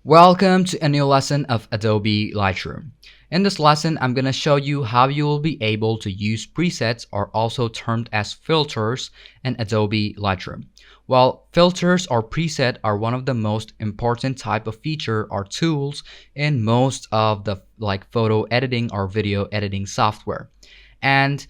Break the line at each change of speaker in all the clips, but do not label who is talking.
Welcome to a new lesson of Adobe Lightroom. In this lesson, I'm going to show you how you will be able to use presets, or also termed as filters, in Adobe Lightroom. Well, filters or preset are one of the most important type of feature or tools in most of the photo editing or video editing software. And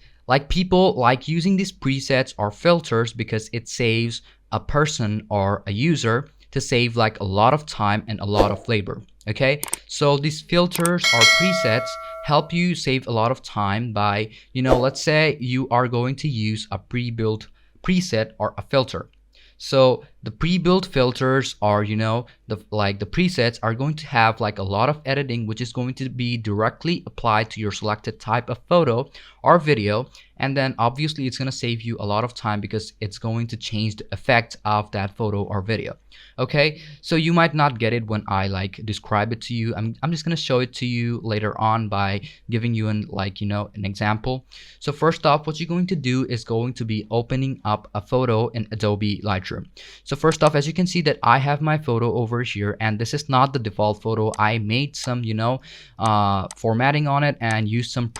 people like using these presets or filters because it saves a person or a user to save a lot of time and a lot of labor. Okay, so these filters or presets help you save a lot of time by, let's say you are going to use a pre-built preset or a filter. So the pre-built filters are, the presets are going to have a lot of editing, which is going to be directly applied to your selected type of photo or video. And then obviously it's going to save you a lot of time because it's going to change the effect of that photo or video. Okay, so you might not get it when I describe it to you. I'm just going to show it to you later on by giving you an example. So first off, what you're going to do is going to be opening up a photo in Adobe Lightroom. So first off, as you can see that I have my photo over here, and this is not the default photo. I made some formatting on it and used some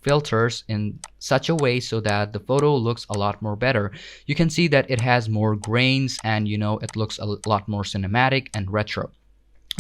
filters in such a way so that the photo looks a lot more better. You can see that it has more grains and it looks a lot more cinematic and retro.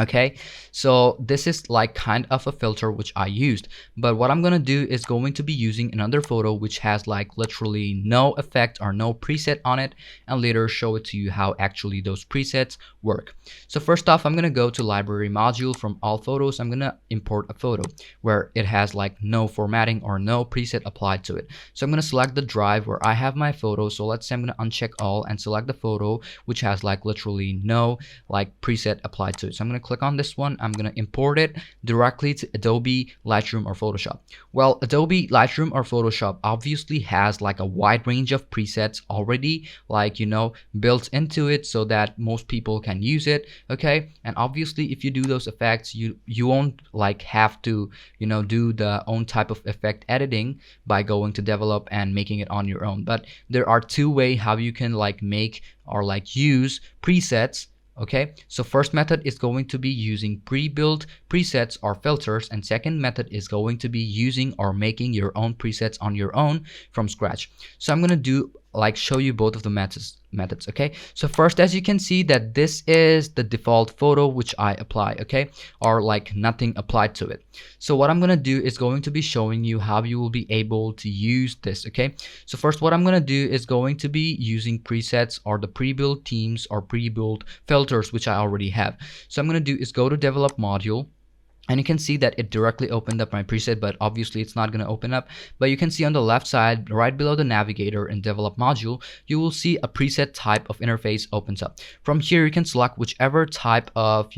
Okay, so this is kind of a filter which I used, but what I'm gonna do is going to be using another photo which has literally no effect or no preset on it, and later show it to you how actually those presets work. So first off, I'm gonna go to library module. From all photos, I'm gonna import a photo where it has no formatting or no preset applied to it. So I'm gonna select the drive where I have my photo. So let's say I'm gonna uncheck all and select the photo which has literally no preset applied to it. So I'm gonna click on this one. I'm going to import it directly to Adobe Lightroom or Photoshop. Well, Adobe Lightroom or Photoshop obviously has a wide range of presets already built into it so that most people can use it. Okay, and obviously if you do those effects, you won't have to do the own type of effect editing by going to develop and making it on your own. But there are two ways how you can make or use presets. Okay, so first method is going to be using pre-built presets or filters, and second method is going to be using or making your own presets on your own from scratch. So I'm going to do show you both of the methods. Okay, so first, as you can see that this is the default photo which I apply, okay, or nothing applied to it. So what I'm gonna do is going to be showing you how you will be able to use this. Okay, so first what I'm gonna do is going to be using presets or the pre-built themes or pre-built filters which I already have. So I'm gonna do is go to develop module, and you can see that it directly opened up my preset, but obviously it's not going to open up. But you can see on the left side, right below the navigator in develop module, you will see a preset type of interface opens up. From here, you can select whichever type of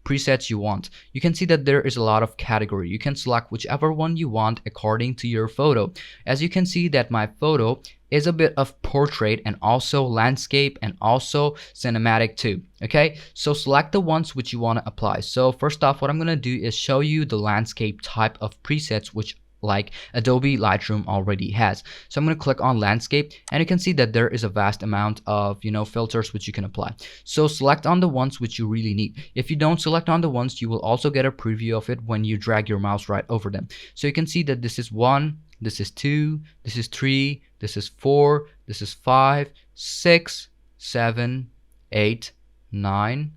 presets you want. You can see that there is a lot of category. You can select whichever one you want according to your photo. As you can see that my photo is a bit of portrait and also landscape and also cinematic too. Okay, so select the ones which you want to apply. So first off, what I'm going to do is show you the landscape type of presets which Adobe Lightroom already has. So I'm going to click on landscape, and you can see that there is a vast amount of filters which you can apply. So select on the ones which you really need. If you don't select on the ones, you will also get a preview of it when you drag your mouse right over them. So you can see that this is 1, this is 2, this is 3, this is 4, this is 5, 6, 7, 8, 9,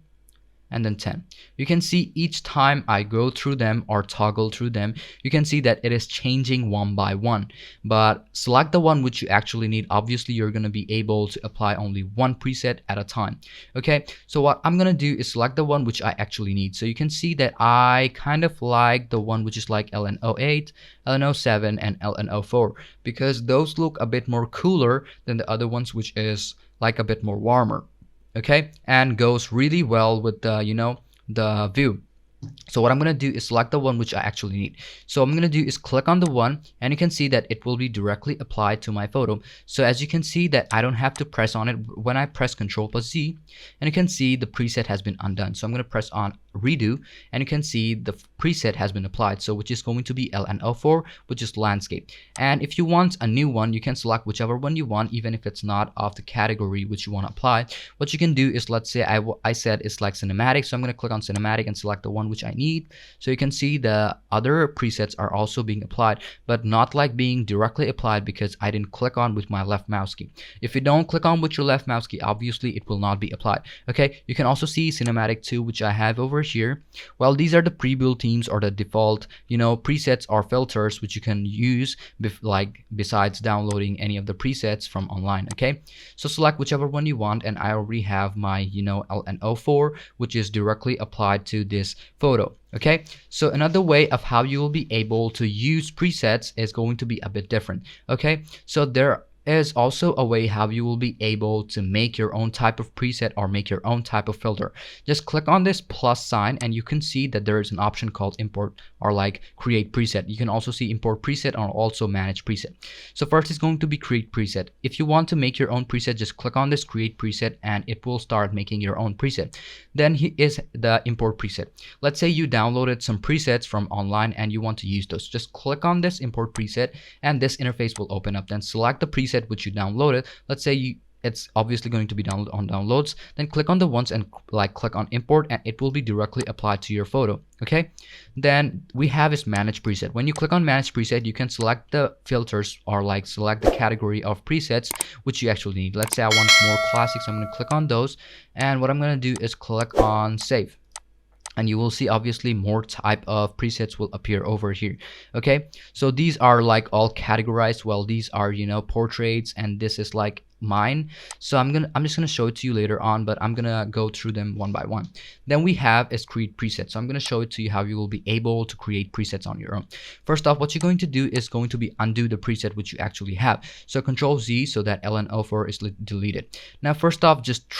and then 10. You can see each time I go through them or toggle through them, you can see that it is changing one by one. But select the one which you actually need. Obviously you're going to be able to apply only one preset at a time. Okay, so what I'm going to do is select the one which I actually need. So you can see that I kind of like the one which is LN08, LN07, and LN04 because those look a bit more cooler than the other ones which is a bit more warmer. Okay, and goes really well with the the view. So what I'm going to do is select the one which I actually need. So I'm going to do is click on the one, and you can see that it will be directly applied to my photo. So as you can see that I don't have to press on it. When I press Ctrl+Z, and you can see the preset has been undone. So I'm going to press on redo, and you can see the preset has been applied, so which is going to be LN04, which is landscape. And if you want a new one, you can select whichever one you want, even if it's not of the category which you want to apply. What you can do is, let's say I said it's like cinematic, so I'm going to click on cinematic and select the one which I need. So you can see the other presets are also being applied, but not like being directly applied because I didn't click on with my left mouse key. If you don't click on with your left mouse key, obviously it will not be applied. Okay, you can also see cinematic 2, which I have over here. Well, these are the pre-built themes or the default, presets or filters which you can use besides downloading any of the presets from online. Okay, so select whichever one you want, and I already have my LN04, which is directly applied to this photo. Okay, so another way of how you will be able to use presets is going to be a bit different. Okay, so there is also a way how you will be able to make your own type of preset or make your own type of filter. Just click on this plus sign and you can see that there is an option called import or like create preset. You can also see import preset or also manage preset. So first is going to be create preset. If you want to make your own preset, just click on this create preset and it will start making your own preset. Then here is the import preset. Let's say you downloaded some presets from online and you want to use those. Just click on this import preset and this interface will open up. Then select the preset which you downloaded. Let's say it's obviously going to be downloaded on downloads. Then click on the ones and click on import and it will be directly applied to your photo. Okay, then we have is manage preset. When you click on manage preset, you can select the filters or select the category of presets which you actually need. Let's say I want more classics. I'm going to click on those, and what I'm going to do is click on save. And you will see obviously more type of presets will appear over here. Okay, so these are all categorized. Well, these are portraits, and this is mine. So I'm just gonna show it to you later on, but I'm gonna go through them one by one. Then we have is create presets. So I'm gonna show it to you how you will be able to create presets on your own. First off, what you're going to do is going to be undo the preset which you actually have. So Control Z so that LN04 is deleted. Now first off, just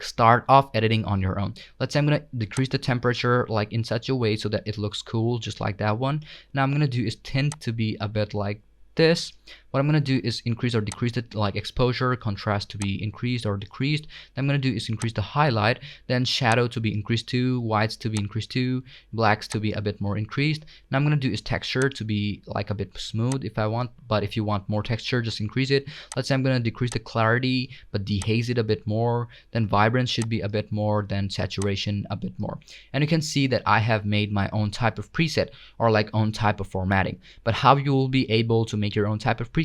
start off editing on your own. Let's say I'm gonna decrease the temperature in such a way so that it looks cool, just like that one. Now I'm gonna do is tint to be a bit like this. What I'm going to do is increase or decrease the exposure, contrast to be increased or decreased. Then I'm going to do is increase the highlight, then shadow to be increased to, whites to be increased to, blacks to be a bit more increased. Now I'm going to do is texture to be a bit smooth if I want, but if you want more texture, just increase it. Let's say I'm going to decrease the clarity but dehaze it a bit more. Then vibrance should be a bit more, then saturation a bit more. And you can see that I have made my own type of preset or own type of formatting. But how you will be able to make your own type of preset,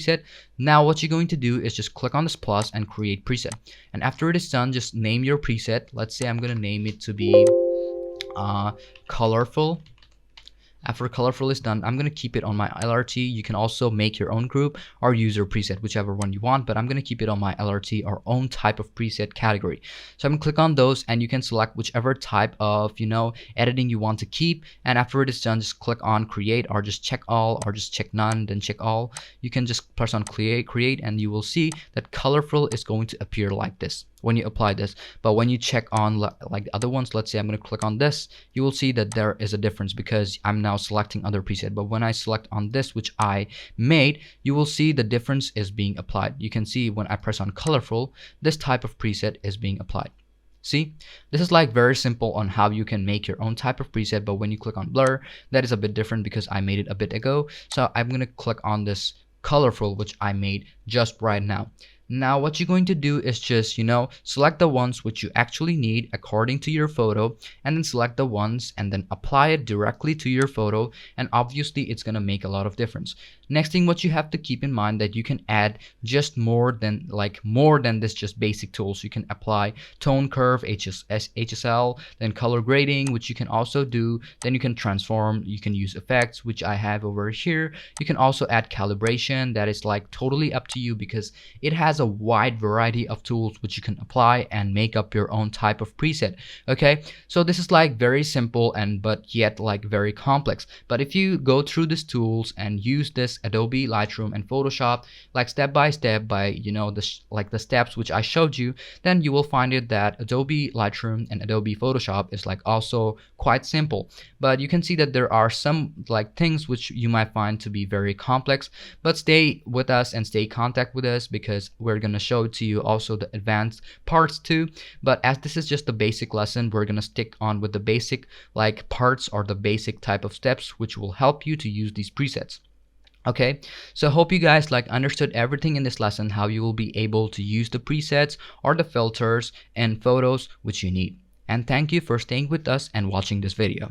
now what you're going to do is just click on this plus and create preset, and after it is done, just name your preset. Let's say I'm gonna name it to be colorful. After colorful is done, I'm going to keep it on my LRT. You can also make your own group or user preset, whichever one you want, but I'm going to keep it on my LRT or own type of preset category. So I'm going to click on those and you can select whichever type of editing you want to keep, and after it is done, just click on create or just check all or just check none, then check all. You can just press on create and you will see that colorful is going to appear like this when you apply this. But when you check on the other ones, let's say I'm going to click on this, you will see that there is a difference because I'm now selecting other preset. But when I select on this which I made, you will see the difference is being applied. You can see when I press on colorful, this type of preset is being applied. See, this is very simple on how you can make your own type of preset. But when you click on blur, that is a bit different because I made it a bit ago. So I'm going to click on this colorful which I made just right now. Now what you're going to do is just select the ones which you actually need according to your photo, and then select the ones and then apply it directly to your photo, and obviously it's going to make a lot of difference. Next thing what you have to keep in mind that you can add just more than this just basic tools. You can apply tone curve, HSL, then color grading, which you can also do. Then you can transform, you can use effects, which I have over here. You can also add calibration. That is totally up to you because it has a wide variety of tools which you can apply and make up your own type of preset. Okay, so this is very simple and but yet very complex. But if you go through these tools and use this Adobe Lightroom and Photoshop step by step by the steps which I showed you, then you will find it that Adobe Lightroom and Adobe Photoshop is also quite simple. But you can see that there are some things which you might find to be very complex. But stay with us and stay in contact with us because we're gonna show to you also the advanced parts too. But as this is just the basic lesson, we're gonna stick on with the basic like parts or the basic type of steps which will help you to use these presets. Okay, so hope you guys like understood everything in this lesson, how you will be able to use the presets or the filters and photos which you need. And thank you for staying with us and watching this video.